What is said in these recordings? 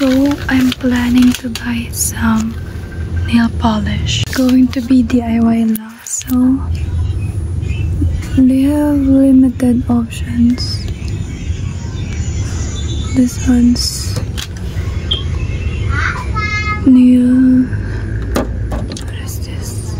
So I'm planning to buy some nail polish. Going to be DIY lang. So they have limited options. This one's nail. What is this?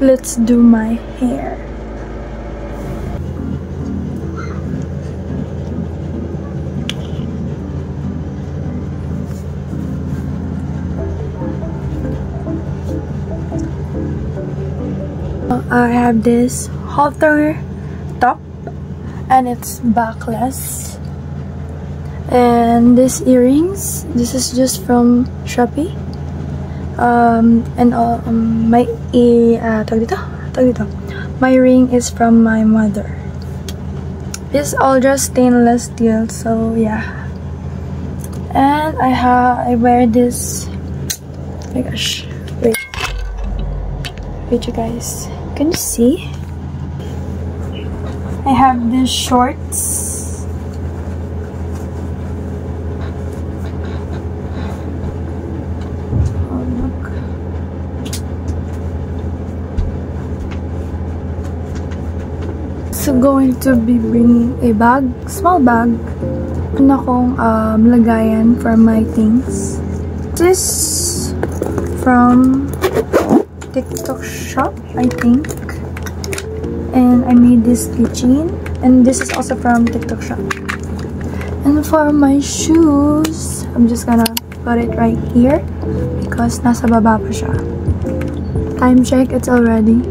Let's do my hair. I have this halter top and it's backless, and these earrings, this is just from Shopee. My ring is from my mother. It's all just stainless steel, so yeah. And I wear this. Oh my gosh, wait you guys, can you see? I have these shorts. So going to be bringing a bag, small bag, na akong lagayan for my things. This from TikTok shop, I think, and I made this keychain, and this is also from TikTok shop. And for my shoes, I'm just gonna put it right here because nasa baba pa siya. Time check, it's already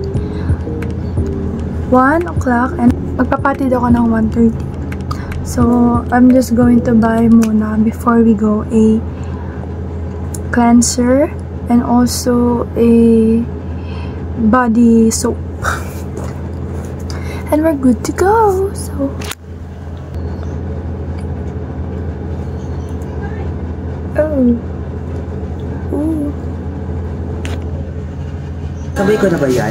1 o'clock and magpapatid ako ng 1:30. So, I'm just going to buy muna before we go a cleanser and also a body soap. And we're good to go. So, ooh. Sabay ko na ba yan?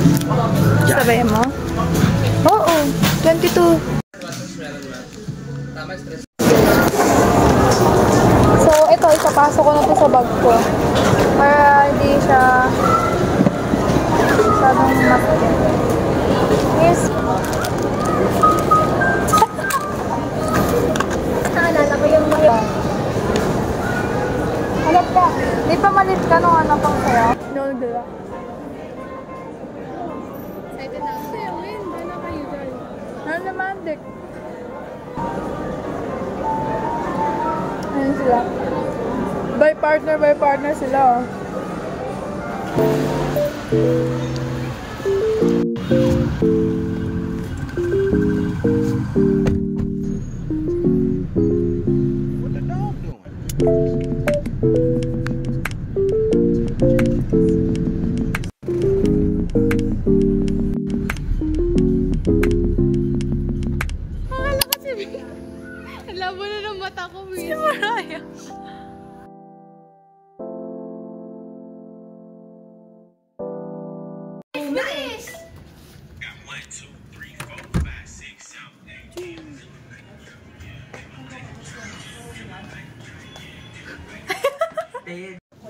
Sabay mo? Oo, 22. So, ito, isapasok ko na ito sa bag ko. Para hindi siya masyadong makikita. Here's... Naalala ko yung mga... Halap ka. Di pa malit ka nung anak pang sayo? No, gula. Namandik. Ayan sila. By partner sila. What the dog doing? Labo na ng mata ko, si Mariah. Nice! Got 1, 2, 3, 4, 5, 6, 7, 8.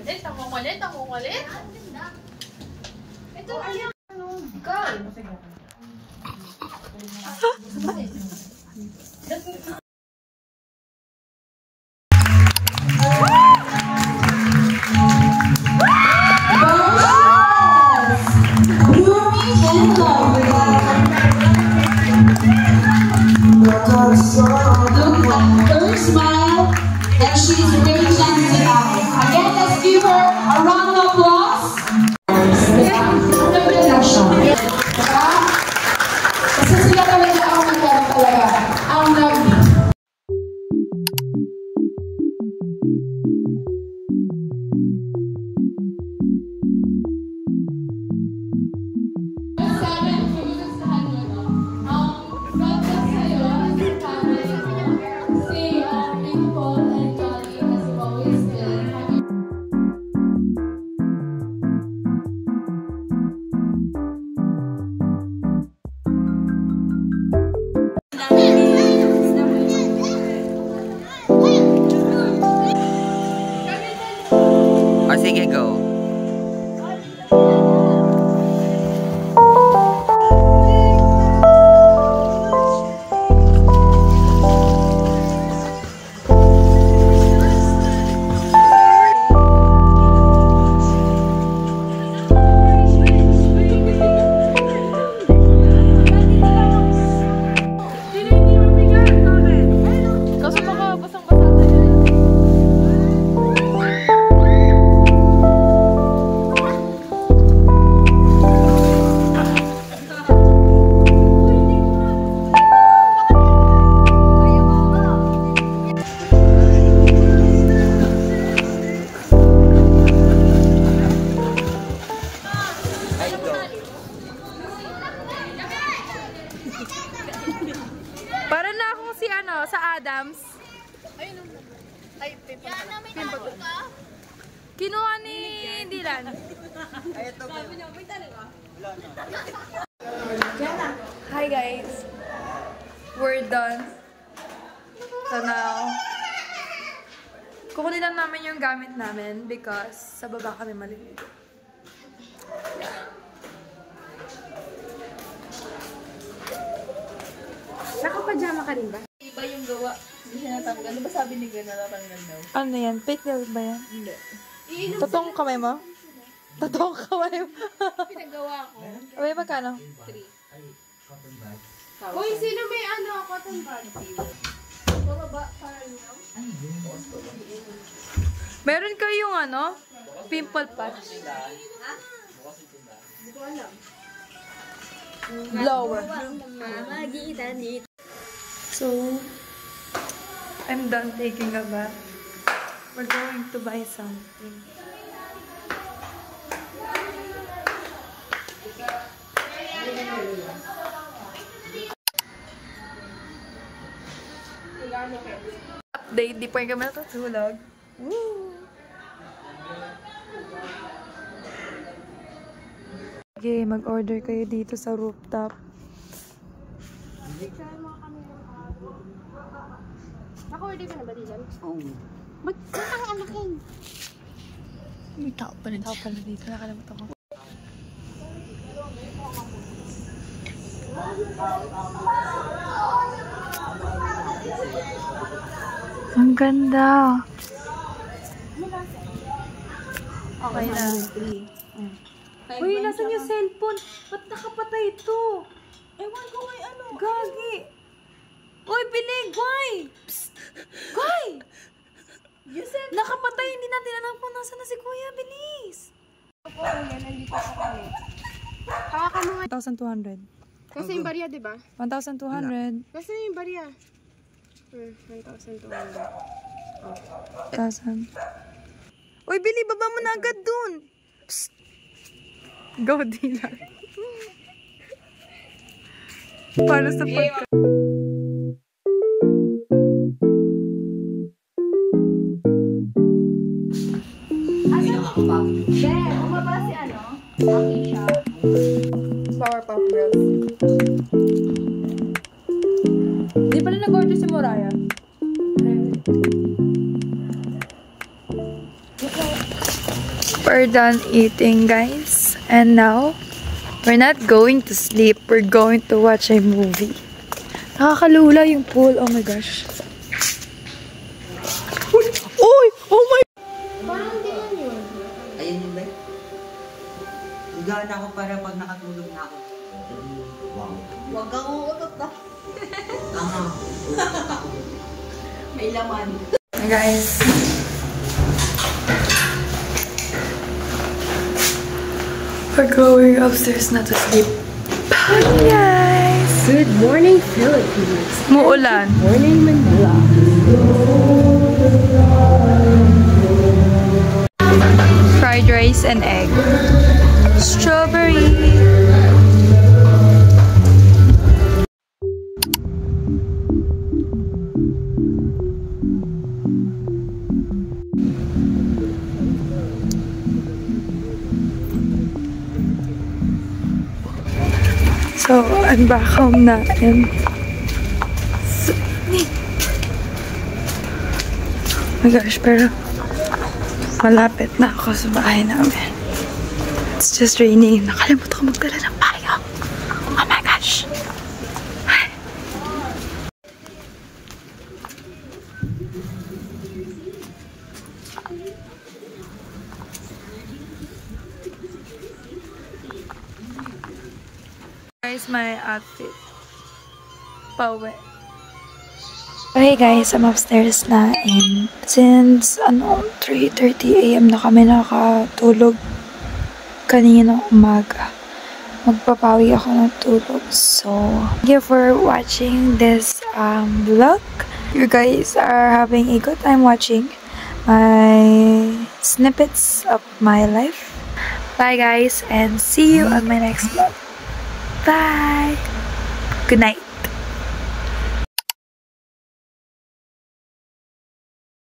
Kulit, ang kukulit. Ito, ayan. Her smile, and she's radiant tonight. Again, let's give her a round of applause. Kasi sila talaga ang nagkaroon talaga. Ang O sige, go. Para na akong si ano, sa Adams. Kinuha ni Dylan. Hi guys. We're done. So now, kukunin lang namin yung gamit namin because sa baba kami maliligo. Nakapajama ka rin ba? Iba yung gawa. Hindi siya natanggal. Ano ba sabi ni Gwen na natanggal daw? Ano yan? Fake nail ba yan? Hindi. Totoong kamay mo? Totoong kamay mo? Pinagawa ko. Abay, magkano? 3. Uy, sino may ano, cotton bud? Bababa, parang yun. Meron kayong ano? Pimple patch. Hindi ko alam. Blower. Magitan dito. So, I'm done taking a bath. We're going to buy something. Update, di pa rin kami natutulog. Woo! Okay, mag-order kayo dito sa rooftop. Naka-order ka na ba, Dylan? Oo. Ba't ang anakin? May tao pala dito. Tao pala dito. Nakalimutan ko. Ang ganda. Okay na. Uy, nasan yung cellphone? Ba't nakapatay ito? Ewan ko may ano. Gagi! Uy, binig! Why? Psst! Guy! Nakapatay, hindi natin alam kung nasa na si Kuya. Bilis! Opo, yan, nandito sa kami. Hawakan mo nga. 1,200. Kasi yung barya, di ba? 1,200. Kasi yung barya. 1,200. 1,000. Uy, Bili, baba mo na agad dun! Psst! Go, Dylan. Para sa pagka... Umaba si ano? Aisha. Powerpuff Girls. Di pala nag-order si Moraya. We're done eating, guys. And now, We're not going to sleep. We're going to watch a movie. Nakakalula yung pool. Oh my gosh. Uy! Oh my... Parang ganyan yun. Ayun yun ba? Higaan ako para pag nakatulog na ako. Wow. Huwag kang uutot na. Tama. May laman. Hey guys. We're going upstairs na to sleep. Bye guys! Good morning, Philippines. Muulan. Morning, Manila. Fried rice and egg. Strawberry. So, ang back home natin. So, oh my gosh, pero malapit na ako sa bahay namin. It's just raining. Nakalimutan ko magdala ng payong. Oh my gosh. Guys, my outfit. Pauwi. Okay guys, I'm upstairs na and since 3:30 AM na kami nakatulog kanina umaga. Magpapawi ako ng tulog. So, thank you for watching this vlog. You guys are having a good time watching my snippets of my life. Bye guys and see you on my next vlog. Bye! Good night.